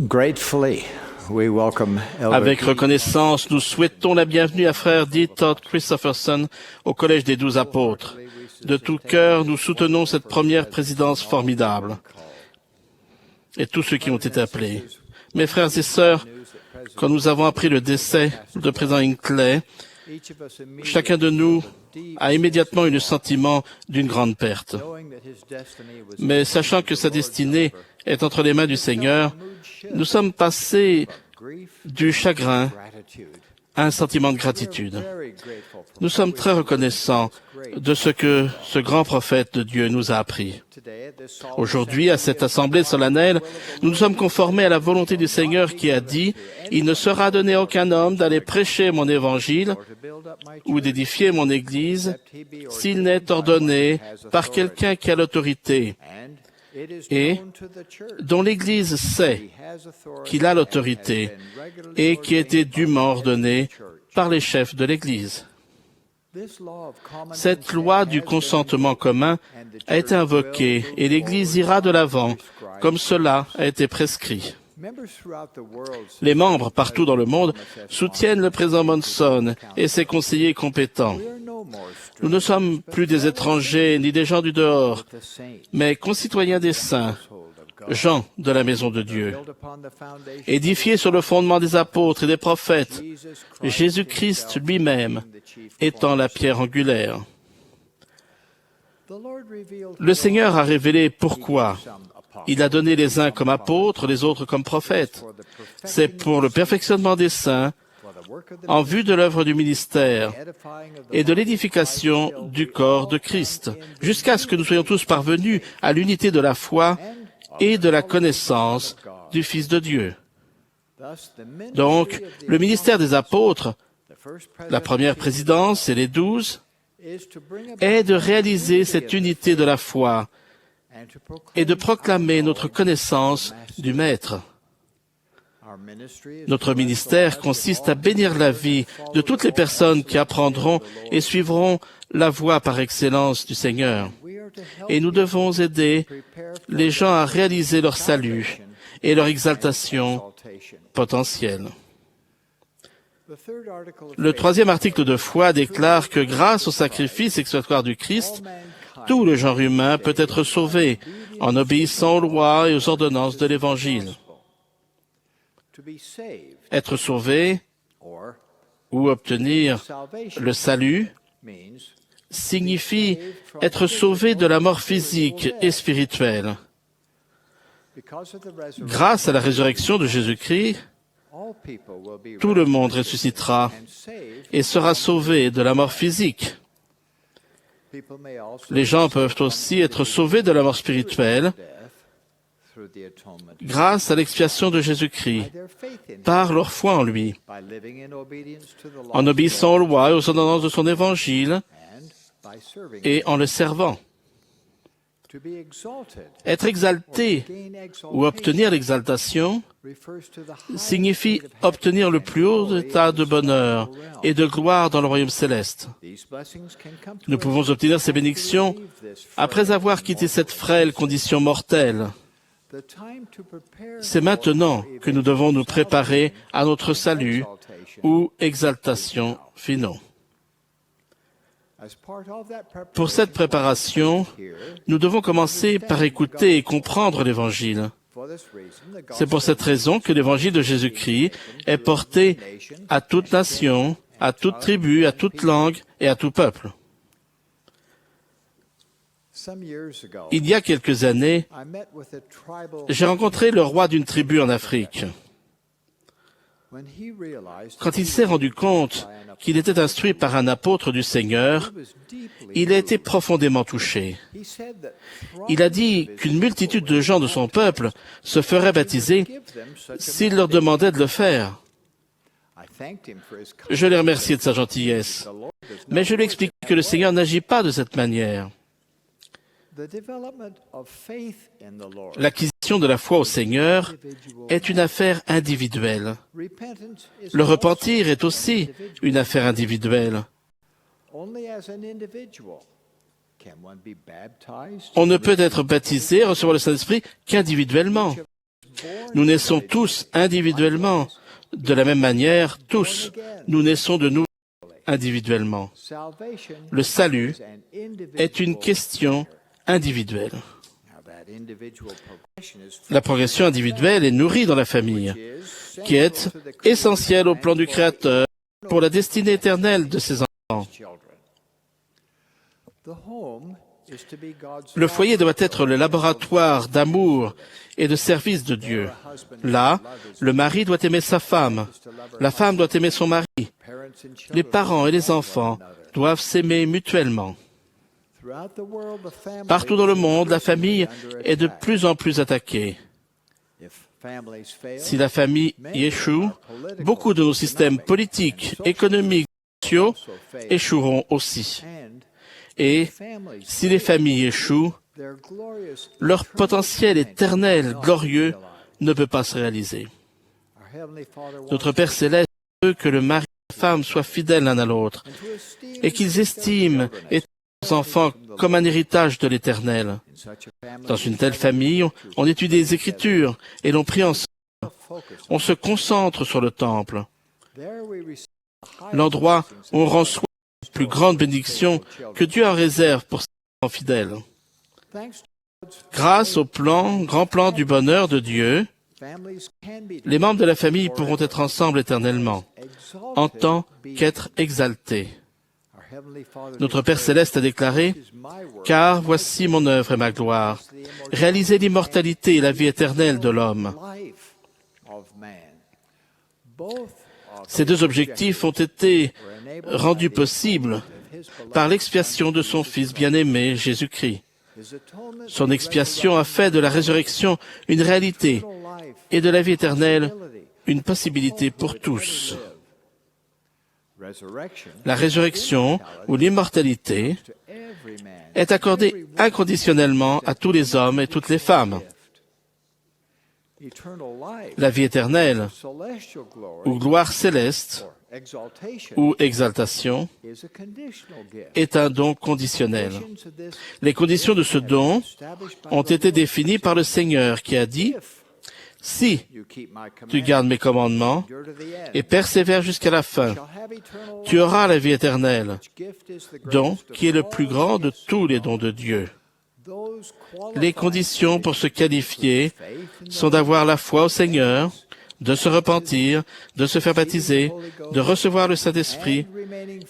Gratefully, we welcome Elder Avec reconnaissance, nous souhaitons la bienvenue à frère D. Todd Christopherson au Collège des 12 Apôtres. De tout cœur, nous soutenons cette première présidence formidable et tous ceux qui ont été appelés. Mes frères et sœurs, quand nous avons appris le décès de président Hinckley, chacun de nous a immédiatement eu le sentiment d'une grande perte. Mais sachant que sa destinée est entre les mains du Seigneur, nous sommes passés du chagrin à un sentiment de gratitude. Nous sommes très reconnaissants de ce que ce grand prophète de Dieu nous a appris. Aujourd'hui, à cette assemblée solennelle, nous nous sommes conformés à la volonté du Seigneur qui a dit « Il ne sera donné à aucun homme d'aller prêcher mon évangile ou d'édifier mon Église s'il n'est ordonné par quelqu'un qui a l'autorité et dont l'Église sait qu'il a l'autorité et qui a été dûment ordonné par les chefs de l'Église. » Cette loi du consentement commun a été invoquée et l'Église ira de l'avant, comme cela a été prescrit. Les membres partout dans le monde soutiennent le président Monson et ses conseillers compétents. Nous ne sommes plus des étrangers ni des gens du dehors, mais concitoyens des saints, gens de la maison de Dieu, édifiés sur le fondement des apôtres et des prophètes, Jésus-Christ lui-même étant la pierre angulaire. Le Seigneur a révélé pourquoi. Il a donné les uns comme apôtres, les autres comme prophètes. C'est pour le perfectionnement des saints, en vue de l'œuvre du ministère et de l'édification du corps de Christ, jusqu'à ce que nous soyons tous parvenus à l'unité de la foi et de la connaissance du Fils de Dieu. Donc, le ministère des apôtres, la première présidence et les 12, est de réaliser cette unité de la foi et de proclamer notre connaissance du Maître. Notre ministère consiste à bénir la vie de toutes les personnes qui apprendront et suivront la voie par excellence du Seigneur. Et nous devons aider les gens à réaliser leur salut et leur exaltation potentielle. Le troisième article de foi déclare que grâce au sacrifice expiatoire du Christ, tout le genre humain peut être sauvé en obéissant aux lois et aux ordonnances de l'Évangile. Être sauvé ou obtenir le salut signifie être sauvé de la mort physique et spirituelle. Grâce à la résurrection de Jésus-Christ, tout le monde ressuscitera et sera sauvé de la mort physique. Les gens peuvent aussi être sauvés de la mort spirituelle grâce à l'expiation de Jésus-Christ, par leur foi en lui, en obéissant aux lois et aux ordonnances de son évangile et en le servant. Être exalté ou obtenir l'exaltation signifie obtenir le plus haut état de bonheur et de gloire dans le royaume céleste. Nous pouvons obtenir ces bénédictions après avoir quitté cette frêle condition mortelle. C'est maintenant que nous devons nous préparer à notre salut ou exaltation finaux. Pour cette préparation, nous devons commencer par écouter et comprendre l'Évangile. C'est pour cette raison que l'Évangile de Jésus-Christ est porté à toute nation, à toute tribu, à toute langue et à tout peuple. Il y a quelques années, j'ai rencontré le roi d'une tribu en Afrique. Quand il s'est rendu compte qu'il était instruit par un apôtre du Seigneur, il a été profondément touché. Il a dit qu'une multitude de gens de son peuple se feraient baptiser s'il leur demandait de le faire. Je l'ai remercié de sa gentillesse, mais je lui explique que le Seigneur n'agit pas de cette manière. L'acquisition de la foi au Seigneur est une affaire individuelle. Le repentir est aussi une affaire individuelle. On ne peut être baptisé et recevoir le Saint-Esprit qu'individuellement. Nous naissons tous individuellement. De la même manière, tous, nous naissons de nouveau individuellement. Le salut est une question individuelle. La progression individuelle est nourrie dans la famille, qui est essentielle au plan du Créateur pour la destinée éternelle de ses enfants. Le foyer doit être le laboratoire d'amour et de service de Dieu. Là, le mari doit aimer sa femme, la femme doit aimer son mari. Les parents et les enfants doivent s'aimer mutuellement. Partout dans le monde, la famille est de plus en plus attaquée. Si la famille y échoue, beaucoup de nos systèmes politiques, économiques et sociaux échoueront aussi. Et si les familles échouent, leur potentiel éternel, glorieux, ne peut pas se réaliser. Notre Père Céleste veut que le mari et la femme soient fidèles l'un à l'autre et qu'ils estiment et leurs enfants comme un héritage de l'Éternel. Dans une telle famille, on étudie les Écritures et l'on prie ensemble. On se concentre sur le temple, l'endroit où on reçoit la plus grande bénédiction que Dieu en réserve pour ses enfants fidèles. Grâce au grand plan du bonheur de Dieu, les membres de la famille pourront être ensemble éternellement, en tant qu'être exaltés. Notre Père Céleste a déclaré « Car voici mon œuvre et ma gloire, réaliser l'immortalité et la vie éternelle de l'homme. » Ces deux objectifs ont été rendus possibles par l'expiation de son Fils bien-aimé, Jésus-Christ. Son expiation a fait de la résurrection une réalité et de la vie éternelle une possibilité pour tous. La résurrection ou l'immortalité est accordée inconditionnellement à tous les hommes et toutes les femmes. La vie éternelle ou gloire céleste ou exaltation est un don conditionnel. Les conditions de ce don ont été définies par le Seigneur qui a dit « Si tu gardes mes commandements et persévères jusqu'à la fin, tu auras la vie éternelle, don qui est le plus grand de tous les dons de Dieu. » Les conditions pour se qualifier sont d'avoir la foi au Seigneur, de se repentir, de se faire baptiser, de recevoir le Saint-Esprit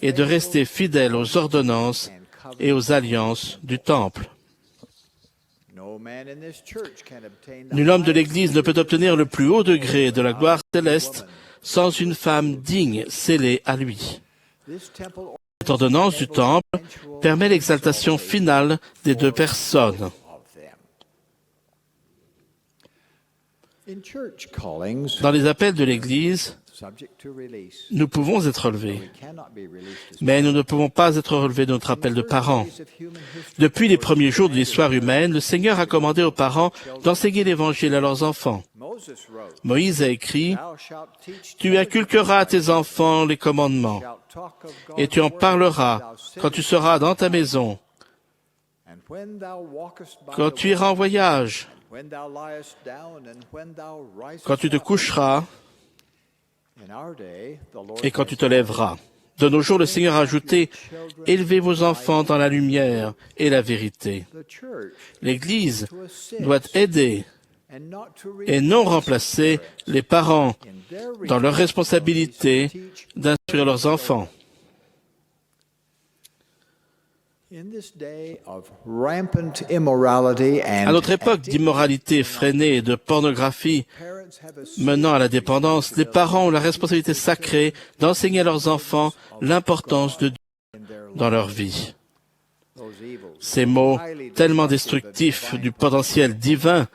et de rester fidèle aux ordonnances et aux alliances du Temple. Nul homme de l'Église ne peut obtenir le plus haut degré de la gloire céleste sans une femme digne scellée à lui. Cette ordonnance du Temple permet l'exaltation finale des deux personnes. Dans les appels de l'Église, nous pouvons être relevés, mais nous ne pouvons pas être relevés de notre appel de parents. Depuis les premiers jours de l'histoire humaine, le Seigneur a commandé aux parents d'enseigner l'Évangile à leurs enfants. Moïse a écrit « Tu inculqueras à tes enfants les commandements, et tu en parleras quand tu seras dans ta maison, quand tu iras en voyage, quand tu te coucheras et quand tu te lèveras. » De nos jours, le Seigneur a ajouté « Élevez vos enfants dans la lumière et la vérité. » L'Église doit aider et non remplacer les parents dans leur responsabilité d'instruire leurs enfants. À notre époque d'immoralité effrénée et de pornographie menant à la dépendance, les parents ont la responsabilité sacrée d'enseigner à leurs enfants l'importance de Dieu dans leur vie. Ces mots tellement destructifs du potentiel divin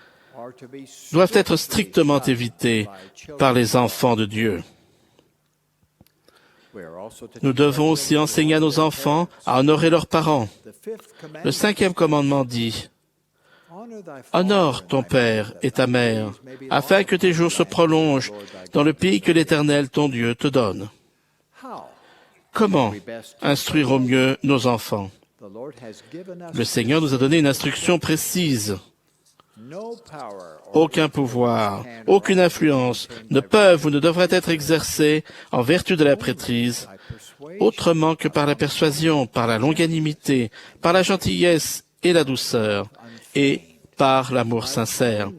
doivent être strictement évités par les enfants de Dieu. Nous devons aussi enseigner à nos enfants à honorer leurs parents. Le 5e commandement dit « Honore ton père et ta mère, afin que tes jours se prolongent dans le pays que l'Éternel, ton Dieu, te donne. » Comment instruire au mieux nos enfants? Le Seigneur nous a donné une instruction précise. Aucun pouvoir, aucune influence ne peuvent ou ne devraient être exercés en vertu de la prêtrise, autrement que par la persuasion, par la longanimité, par la gentillesse et la douceur, et par l'amour sincère,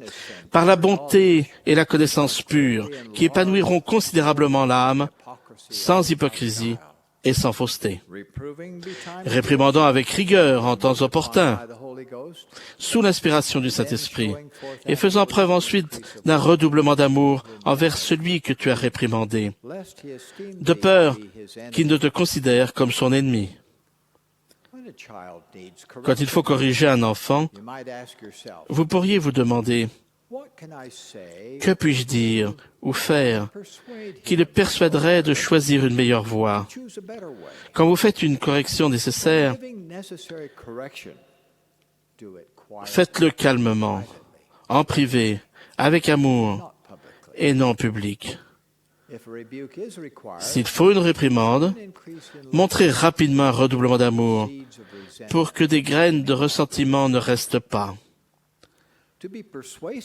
par la bonté et la connaissance pure, qui épanouiront considérablement l'âme, sans hypocrisie et sans fausseté, réprimandant avec rigueur en temps opportun, sous l'inspiration du Saint-Esprit, et faisant preuve ensuite d'un redoublement d'amour envers celui que tu as réprimandé, de peur qu'il ne te considère comme son ennemi. Quand il faut corriger un enfant, vous pourriez vous demander, que puis-je dire ou faire qui le persuaderait de choisir une meilleure voie? Quand vous faites une correction nécessaire, faites-le calmement, en privé, avec amour, et non en public. S'il faut une réprimande, montrez rapidement un redoublement d'amour pour que des graines de ressentiment ne restent pas.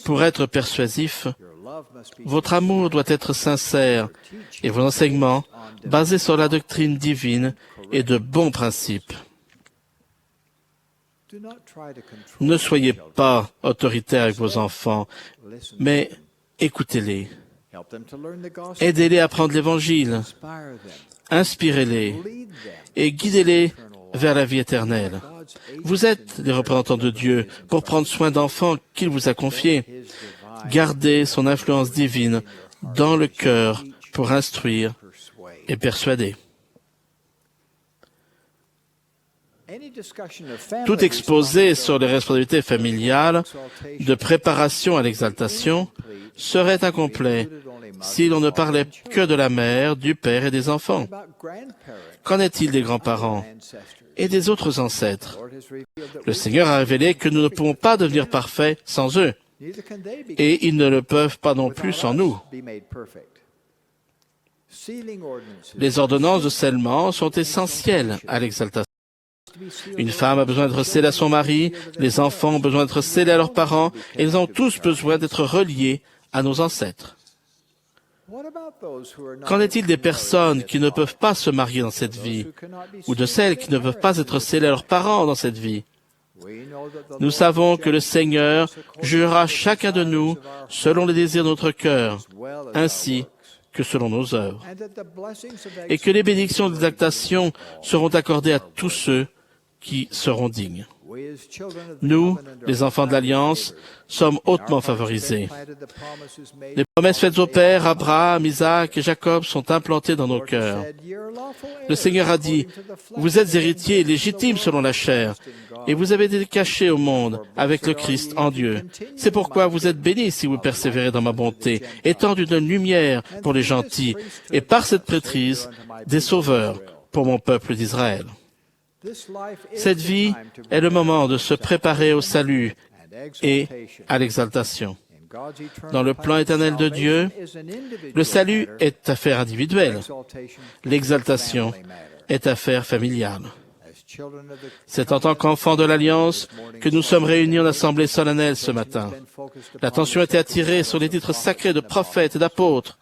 Pour être persuasif, votre amour doit être sincère et vos enseignements basés sur la doctrine divine et de bons principes. Ne soyez pas autoritaire avec vos enfants, mais écoutez-les. Aidez-les à apprendre l'Évangile, inspirez-les et guidez-les vers la vie éternelle. Vous êtes les représentants de Dieu pour prendre soin d'enfants qu'il vous a confiés. Gardez son influence divine dans le cœur pour instruire et persuader. Tout exposé sur les responsabilités familiales de préparation à l'exaltation serait incomplet si l'on ne parlait que de la mère, du père et des enfants. Qu'en est-il des grands-parents et des autres ancêtres? Le Seigneur a révélé que nous ne pouvons pas devenir parfaits sans eux, et ils ne le peuvent pas non plus sans nous. Les ordonnances de scellement sont essentielles à l'exaltation. Une femme a besoin d'être scellée à son mari, les enfants ont besoin d'être scellés à leurs parents, et ils ont tous besoin d'être reliés à nos ancêtres. Qu'en est-il des personnes qui ne peuvent pas se marier dans cette vie, ou de celles qui ne peuvent pas être scellées à leurs parents dans cette vie? Nous savons que le Seigneur jugera chacun de nous selon les désirs de notre cœur, ainsi que selon nos œuvres, et que les bénédictions de l'exaltation seront accordées à tous ceux qui seront dignes. Nous, les enfants de l'Alliance, sommes hautement favorisés. Les promesses faites aux pères, Abraham, Isaac et Jacob, sont implantées dans nos cœurs. Le Seigneur a dit, « Vous êtes héritiers légitimes selon la chair, et vous avez été cachés au monde avec le Christ en Dieu. C'est pourquoi vous êtes bénis si vous persévérez dans ma bonté, étant d'une lumière pour les gentils, et par cette prêtrise, des sauveurs pour mon peuple d'Israël. » Cette vie est le moment de se préparer au salut et à l'exaltation. Dans le plan éternel de Dieu, le salut est affaire individuelle. L'exaltation est affaire familiale. C'est en tant qu'enfants de l'Alliance que nous sommes réunis en assemblée solennelle ce matin. L'attention a été attirée sur les titres sacrés de prophètes et d'apôtres.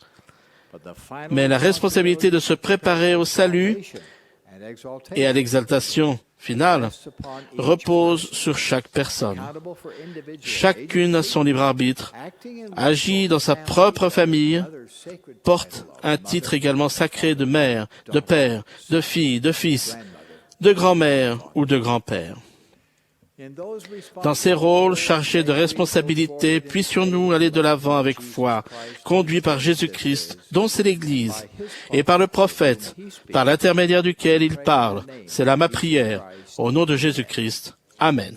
Mais la responsabilité de se préparer au salut et à l'exaltation finale repose sur chaque personne. Chacune a son libre arbitre, agit dans sa propre famille, porte un titre également sacré de mère, de père, de fille, de fils, de grand-mère ou de grand-père. Dans ces rôles chargés de responsabilité, puissions-nous aller de l'avant avec foi, conduits par Jésus-Christ, dont c'est l'Église, et par le prophète, par l'intermédiaire duquel il parle. C'est là ma prière. Au nom de Jésus-Christ. Amen.